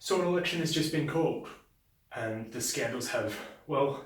So an election has just been called, and the scandals have, well,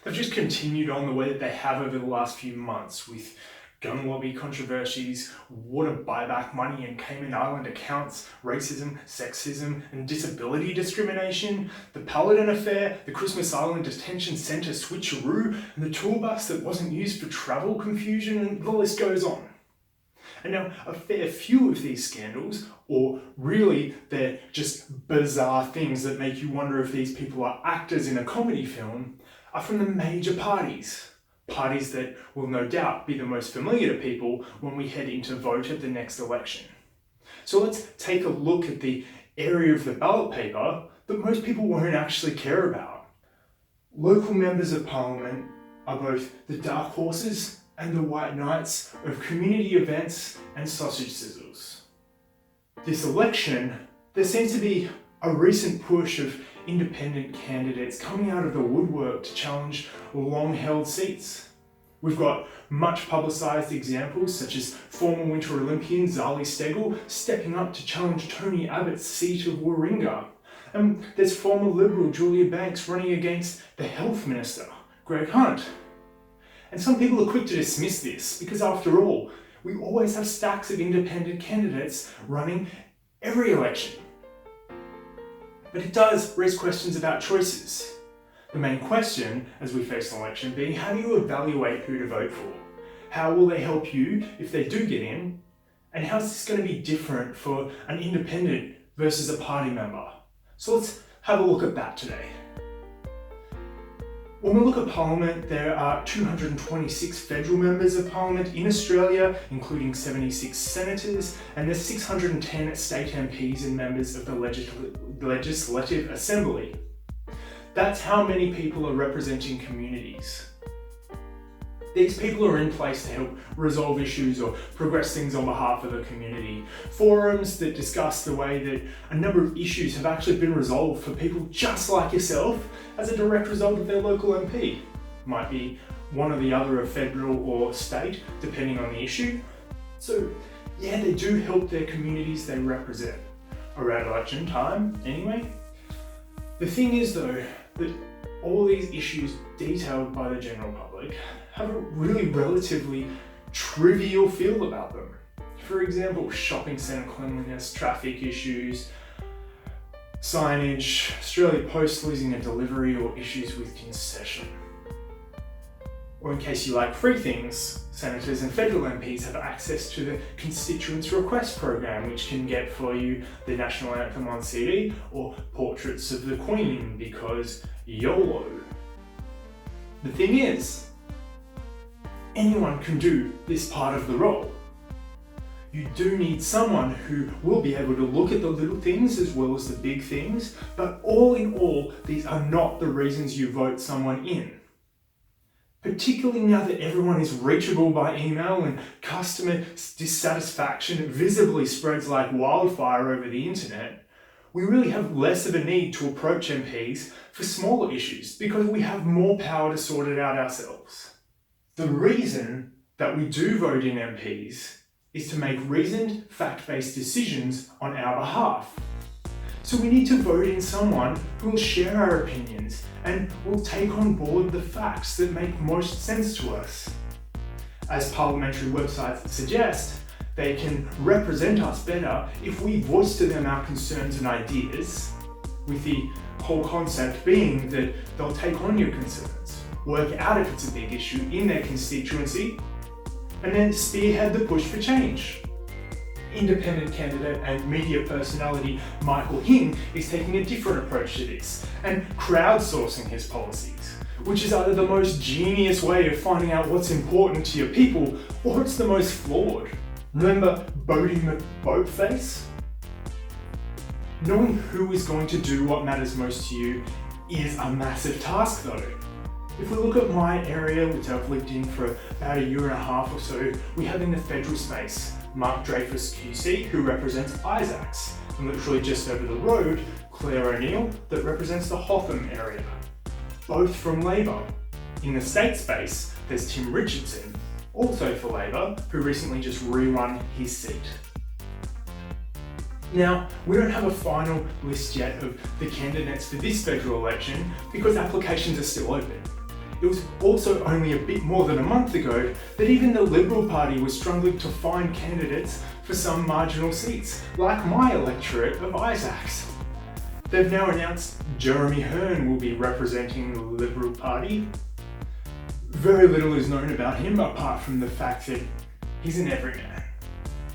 they've just continued on the way that they have over the last few months with gun lobby controversies, water buyback money and Cayman Island accounts, racism, sexism and disability discrimination, the Paladin affair, the Christmas Island detention centre switcheroo, and the tour bus that wasn't used for travel confusion, and the list goes on. And now, a fair few of these scandals, or really they're just bizarre things that make you wonder if these people are actors in a comedy film, are from the major parties. Parties that will no doubt be the most familiar to people when we head into vote at the next election. So let's take a look at the area of the ballot paper that most people won't actually care about. Local members of parliament are both the dark horses and the white knights of community events and sausage sizzles. This election, there seems to be a recent push of independent candidates coming out of the woodwork to challenge long-held seats. We've got much publicised examples such as former Winter Olympian Zali Steggall stepping up to challenge Tony Abbott's seat of Warringah. And there's former Liberal Julia Banks running against the Health Minister, Greg Hunt. And some people are quick to dismiss this because after all, we always have stacks of independent candidates running every election. But it does raise questions about choices. The main question, as we face an election, being how do you evaluate who to vote for? How will they help you if they do get in? And how is this going to be different for an independent versus a party member? So let's have a look at that today. When we look at Parliament, there are 226 federal members of Parliament in Australia, including 76 senators, and there's 610 state MPs and members of the Legislative Assembly. That's how many people are representing communities. These people are in place to help resolve issues or progress things on behalf of the community. Forums that discuss the way that a number of issues have actually been resolved for people just like yourself as a direct result of their local MP. Might be one or the other of federal or state, depending on the issue. So yeah, they do help their communities they represent. Around election time, anyway. The thing is though, that all these issues detailed by the general public have a really relatively trivial feel about them. For example, shopping centre cleanliness, traffic issues, signage, Australia Post losing a delivery, or issues with concession. Or in case you like free things, senators and federal MPs have access to the Constituents Request Program, which can get for you the National Anthem on CD or portraits of the Queen, because YOLO. The thing is, anyone can do this part of the role. You do need someone who will be able to look at the little things as well as the big things, but all in all, these are not the reasons you vote someone in. Particularly now that everyone is reachable by email and customer dissatisfaction visibly spreads like wildfire over the internet, we really have less of a need to approach MPs for smaller issues because we have more power to sort it out ourselves. The reason that we do vote in MPs is to make reasoned, fact-based decisions on our behalf. So we need to vote in someone who will share our opinions and will take on board the facts that make most sense to us. As parliamentary websites suggest, they can represent us better if we voice to them our concerns and ideas, with the whole concept being that they'll take on your concerns, work out if it's a big issue in their constituency, and then spearhead the push for change. Independent candidate and media personality Michael Hing is taking a different approach to this and crowdsourcing his policies, which is either the most genius way of finding out what's important to your people or it's the most flawed. Remember Bodie McBoatface? Knowing who is going to do what matters most to you is a massive task though. If we look at my area, which I've lived in for about a year and a half or so, we have in the federal space Mark Dreyfus QC, who represents Isaacs, and literally just over the road, Claire O'Neill, that represents the Hotham area, both from Labor. In the state space, there's Tim Richardson, also for Labor, who recently just rerun his seat. Now, we don't have a final list yet of the candidates for this federal election because applications are still open. It was also only a bit more than a month ago that even the Liberal Party was struggling to find candidates for some marginal seats, like my electorate of Isaacs. They've now announced Jeremy Hearn will be representing the Liberal Party. Very little is known about him apart from the fact that he's an everyman.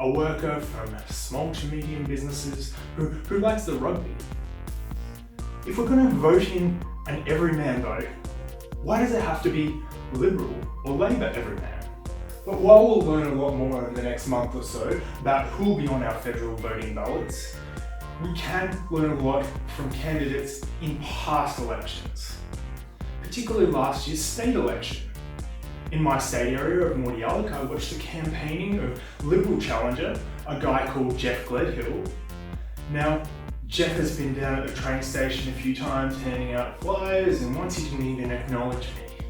A worker from small to medium businesses who likes the rugby. If we're going to vote in an everyman though, why does it have to be Liberal or Labor everyman? But while we'll learn a lot more in the next month or so about who will be on our federal voting ballots, we can learn a lot from candidates in past elections, particularly last year's state election. In my state area of Mordialloc, I watched the campaigning of Liberal challenger, a guy called Jeff Gledhill. Now, Jeff has been down at the train station a few times handing out flyers, and once he didn't even acknowledge me.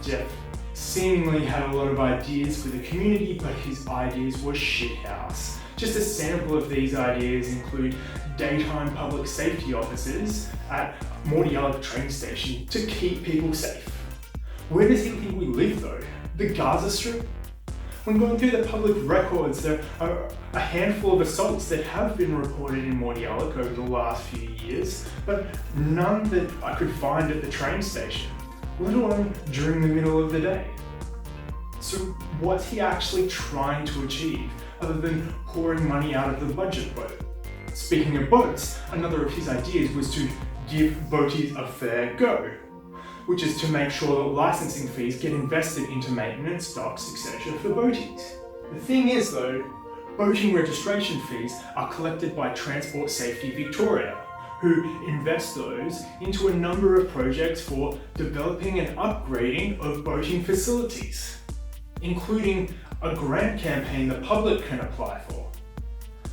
Jeff seemingly had a lot of ideas for the community, but his ideas were shithouse. Just a sample of these ideas include daytime public safety officers at Mordialloc train station to keep people safe. Where does he think we live though? The Gaza Strip? When going through the public records, there are a handful of assaults that have been reported in Mordialloc over the last few years, but none that I could find at the train station, let alone during the middle of the day. So what's he actually trying to achieve other than pouring money out of the budget boat? Speaking of boats, another of his ideas was to give boaties a fair go, which is to make sure that licensing fees get invested into maintenance, docks, etc. for boaties. The thing is though, boating registration fees are collected by Transport Safety Victoria, who invest those into a number of projects for developing and upgrading of boating facilities, including a grant campaign the public can apply for.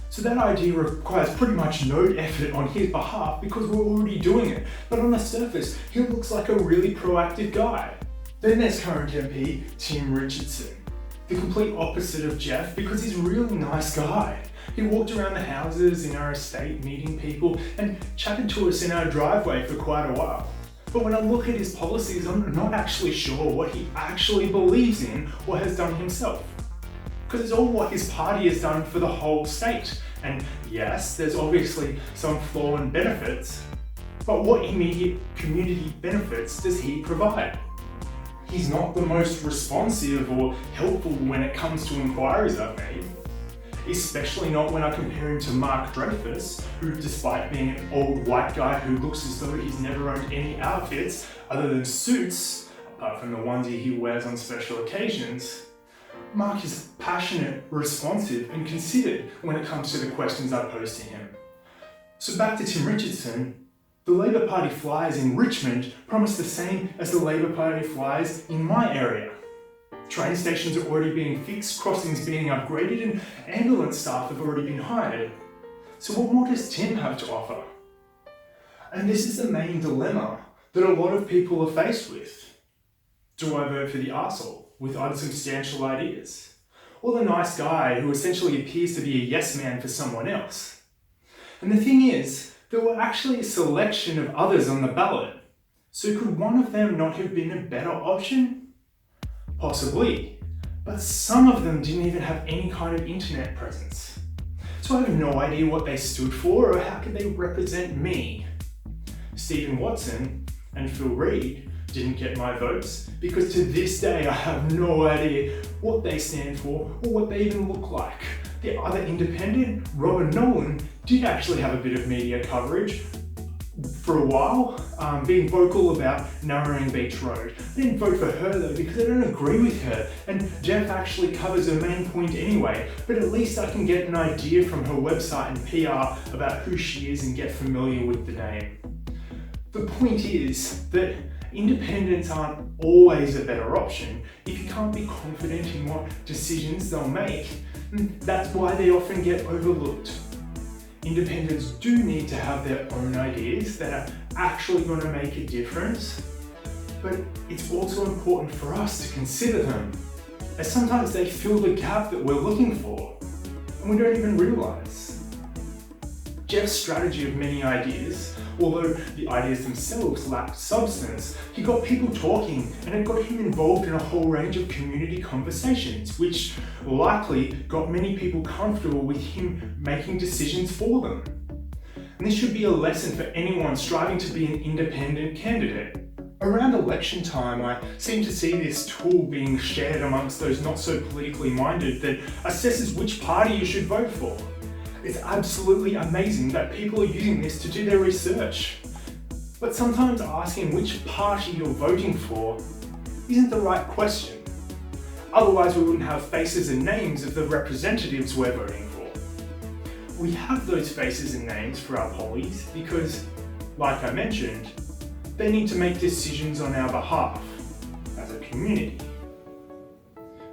So that idea requires pretty much no effort on his behalf because we're already doing it, but on the surface, he looks like a really proactive guy. Then there's current MP Tim Richardson, the complete opposite of Jeff because he's a really nice guy. He walked around the houses in our estate meeting people and chatted to us in our driveway for quite a while. But when I look at his policies, I'm not actually sure what he actually believes in or has done himself. Because it's all what his party has done for the whole state. And yes, there's obviously some flaw and benefits, but what immediate community benefits does he provide? He's not the most responsive or helpful when it comes to inquiries I've made. Especially not when I compare him to Mark Dreyfus, who despite being an old white guy who looks as though he's never owned any outfits other than suits, apart from the onesie he wears on special occasions, Mark is passionate, responsive and considered when it comes to the questions I pose to him. So back to Tim Richardson, the Labor Party flyers in Richmond promise the same as the Labor Party flyers in my area. Train stations are already being fixed, crossings being upgraded and ambulance staff have already been hired. So what more does Tim have to offer? And this is the main dilemma that a lot of people are faced with. Do I vote for the arsehole with unsubstantial ideas? Or the nice guy who essentially appears to be a yes man for someone else? And the thing is, there were actually a selection of others on the ballot. So could one of them not have been a better option? Possibly. But some of them didn't even have any kind of internet presence. So I have no idea what they stood for or how could they represent me. Stephen Watson and Phil Reid didn't get my votes because to this day I have no idea what they stand for or what they even look like. The other independent, Robin Nolan, did actually have a bit of media coverage for a while, being vocal about narrowing Beach Road. I didn't vote for her though because I don't agree with her, and Jeff actually covers her main point anyway, but at least I can get an idea from her website and PR about who she is and get familiar with the name. The point is that independents aren't always a better option if you can't be confident in what decisions they'll make. That's why they often get overlooked. Independents do need to have their own ideas that are actually going to make a difference, but it's also important for us to consider them, as sometimes they fill the gap that we're looking for, and we don't even realise. Jeff's strategy of many ideas, although the ideas themselves lacked substance, he got people talking and it got him involved in a whole range of community conversations, which likely got many people comfortable with him making decisions for them. And this should be a lesson for anyone striving to be an independent candidate. Around election time, I seem to see this tool being shared amongst those not so politically minded that assesses which party you should vote for. It's absolutely amazing that people are using this to do their research. But sometimes asking which party you're voting for isn't the right question. Otherwise, we wouldn't have faces and names of the representatives we're voting for. We have those faces and names for our pollies because, like I mentioned, they need to make decisions on our behalf as a community.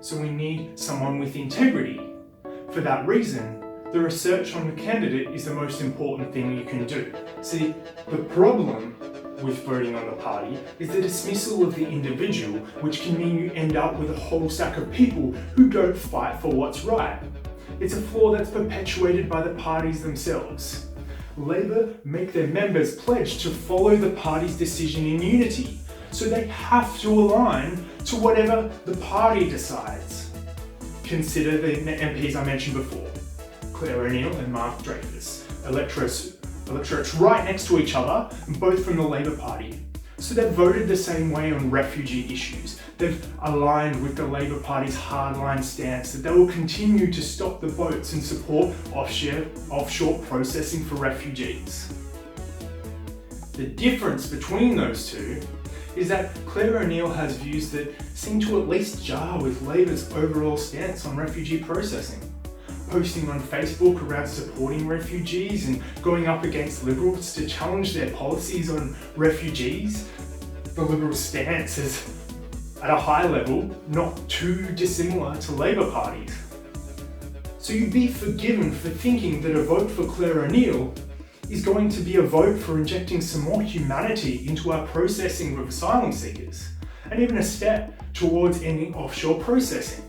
So we need someone with integrity. For that reason, the research on the candidate is the most important thing you can do. See, the problem with voting on the party is the dismissal of the individual, which can mean you end up with a whole stack of people who don't fight for what's right. It's a flaw that's perpetuated by the parties themselves. Labour make their members pledge to follow the party's decision in unity, so they have to align to whatever the party decides. Consider the MPs I mentioned before, Claire O'Neill and Mark Dreyfus, electorates right next to each other, both from the Labour Party. So they've voted the same way on refugee issues. They've aligned with the Labour Party's hardline stance that they will continue to stop the votes and support offshore processing for refugees. The difference between those two is that Claire O'Neill has views that seem to at least jar with Labour's overall stance on refugee processing. Posting on Facebook around supporting refugees and going up against Liberals to challenge their policies on refugees, the Liberal stance is at a high level not too dissimilar to Labour parties. So you'd be forgiven for thinking that a vote for Claire O'Neill is going to be a vote for injecting some more humanity into our processing of asylum seekers, and even a step towards ending offshore processing.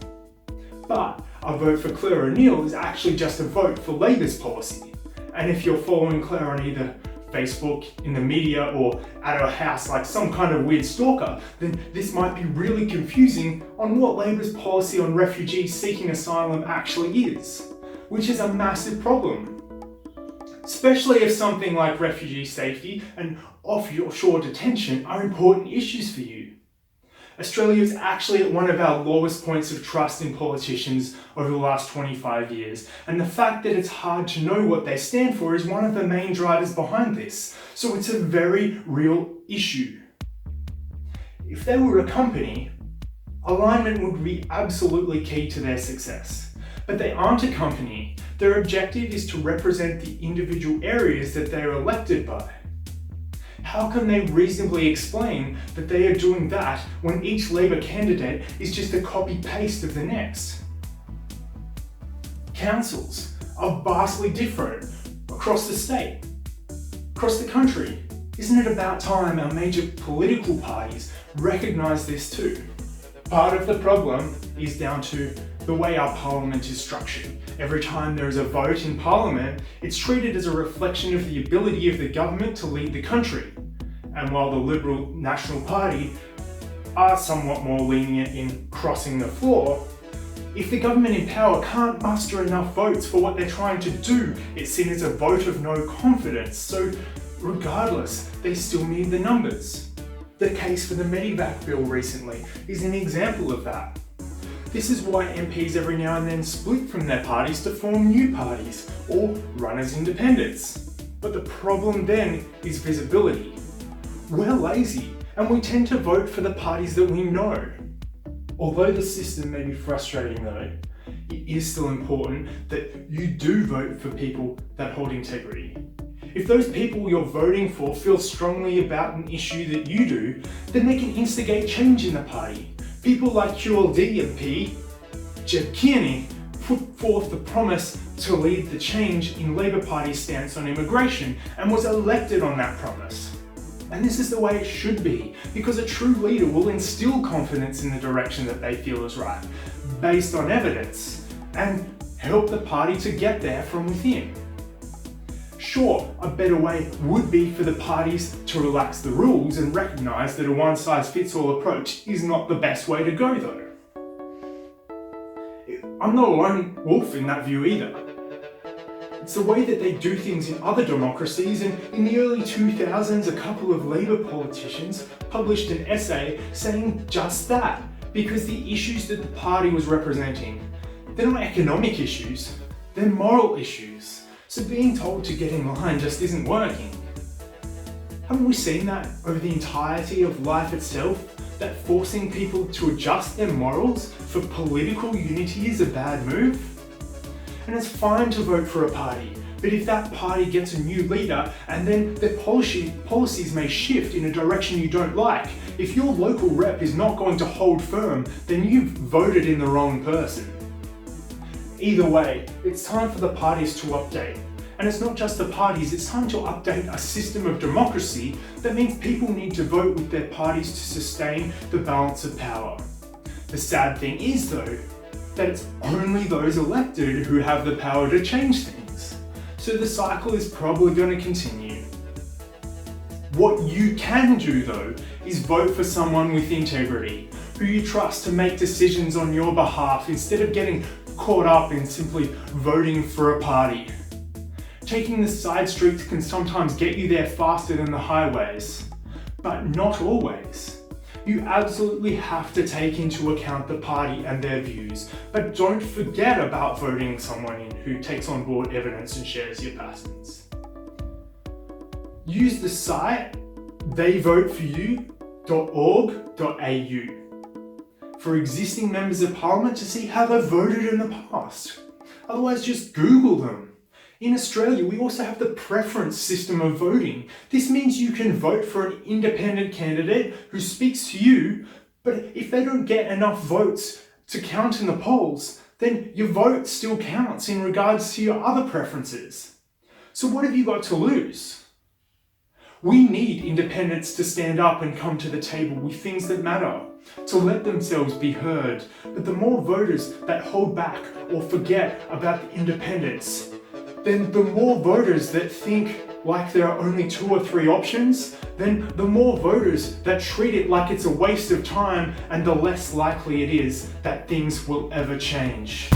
But a vote for Claire O'Neill is actually just a vote for Labour's policy. And if you're following Claire on either Facebook, in the media, or at her house like some kind of weird stalker, then this might be really confusing on what Labour's policy on refugees seeking asylum actually is, which is a massive problem. Especially if something like refugee safety and offshore detention are important issues for you. Australia is actually at one of our lowest points of trust in politicians over the last 25 years, and the fact that it's hard to know what they stand for is one of the main drivers behind this, so it's a very real issue. If they were a company, alignment would be absolutely key to their success. But they aren't a company. Their objective is to represent the individual areas that they are elected by. How can they reasonably explain that they are doing that when each Labour candidate is just a copy-paste of the next? Councils are vastly different across the state, across the country. Isn't it about time our major political parties recognise this too? Part of the problem is down to the way our parliament is structured. Every time there is a vote in parliament, it's treated as a reflection of the ability of the government to lead the country. And while the Liberal National Party are somewhat more lenient in crossing the floor, if the government in power can't muster enough votes for what they're trying to do, it's seen as a vote of no confidence. So regardless, they still need the numbers. The case for the Medivac bill recently is an example of that. This is why MPs every now and then split from their parties to form new parties or run as independents. But the problem then is visibility. We're lazy and we tend to vote for the parties that we know. Although the system may be frustrating though, it is still important that you do vote for people that hold integrity. If those people you're voting for feel strongly about an issue that you do, then they can instigate change in the party. People like QLD MP Jeb Kearney put forth the promise to lead the change in Labour Party's stance on immigration and was elected on that promise. And this is the way it should be, because a true leader will instill confidence in the direction that they feel is right, based on evidence, and help the party to get there from within. Sure, a better way would be for the parties to relax the rules and recognise that a one-size-fits-all approach is not the best way to go though. I'm not a lone wolf in that view either. It's the way that they do things in other democracies, and in the early 2000s a couple of Labour politicians published an essay saying just that, because the issues that the party was representing, they're not economic issues, they're moral issues. So being told to get in line just isn't working. Haven't we seen that over the entirety of life itself? That forcing people to adjust their morals for political unity is a bad move? And it's fine to vote for a party, but if that party gets a new leader and then their policies may shift in a direction you don't like, if your local rep is not going to hold firm, then you've voted in the wrong person. Either way, it's time for the parties to update. And it's not just the parties, it's time to update a system of democracy that means people need to vote with their parties to sustain the balance of power. The sad thing is though, that it's only those elected who have the power to change things. So the cycle is probably going to continue. What you can do though, is vote for someone with integrity, who you trust to make decisions on your behalf instead of getting caught up in simply voting for a party. Taking the side streets can sometimes get you there faster than the highways, but not always. You absolutely have to take into account the party and their views, but don't forget about voting someone in who takes on board evidence and shares your passions. Use the site theyvoteforyou.org.au for existing members of parliament to see how they've voted in the past. Otherwise, just Google them. In Australia, we also have the preference system of voting. This means you can vote for an independent candidate who speaks to you, but if they don't get enough votes to count in the polls, then your vote still counts in regards to your other preferences. So what have you got to lose? We need independents to stand up and come to the table with things that matter, to let themselves be heard. But the more voters that hold back or forget about the independents, then the more voters that think like there are only 2 or 3 options, then the more voters that treat it like it's a waste of time, and the less likely it is that things will ever change.